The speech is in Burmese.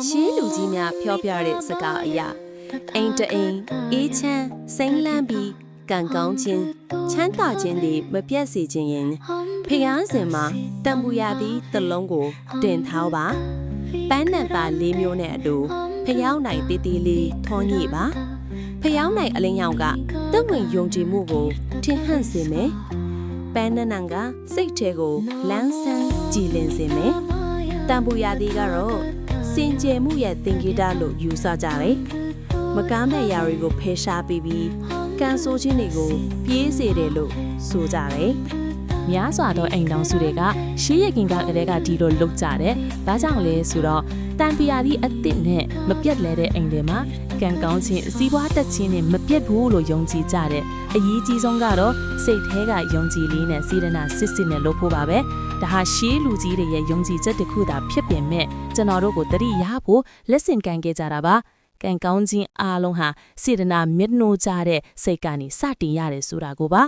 ရှေးလူကြီးများဖျော်ပြတဲ့စကားအရာအိမ်တအိမ်အေးချမ်းစိမ့်လန်းပြီးကံကောင်းခြင်းချမ်းသာခြင်းတွေမပြတ်စေခြင်းရင်ဖျားစင်မှာတံပူရသည့်သလုံးကိုတင်ထားပါပန်းနံပါ၄မျိုးနဲ့အတူဖျောင်းနိုင်တေးသေးလေးထွန်ညိပါဖျောင်းနိုင်အလင်းရောင်ကတက်ဝင်ယုံကြည်မှုကိုထင်ဟပ်စေမယ်ပန်းနံကစိတ်ထဲကိုလန်းဆန်းကြည်လင်စေမယ်တံပူရသည်ကတော့စင်ကြယ်မှုရဲ့သင်္ကေတလို့ယူဆကြတယ်မကားမဲ့ຢာတွေကိုဖယ်ရှားပြီးကန်ဆိုးခြင်းတွေကိုပြေးစေတယ်လို့ဆိုကြတယ်များစွာသောအိမ်တောင်စုတွေကရှေးရခင်ကတည်းကဒီလိုလုပ်ကြတယ်။ဘာကြောင့်လဲဆိုတော့တန်ပီယာဒီအသစ်နဲ့မပြတ်လဲတဲ့အိမ်တွေမှာကံကောင်းခြင်းစီးပွားတက်ခြင်းနဲ့မပြတ်ဘူးလို့ယုံကြည်ကြတယ်။အရေးကြီးဆုံးကတော့စိတ်ထဲကယုံကြည်လေးနဲ့စေတနာစစ်စစ်နဲ့လုပ်ဖို့ပါပဲ။ဒါဟာရှေးလူကြီးတွေရဲ့ယုံကြည်ချက်တစ်ခုသာဖြစ်ပေမဲ့ကျွန်တော်တို့ကိုတတိရဖို့လက်ဆင့်ကမ်းခဲ့ကြတာပါ။ကံကောင်းခြင်းအားလုံးဟာစေတနာမြတ်နိုးကြတဲ့စိတ်ကနေစတင်ရတယ်ဆိုတာကိုပါ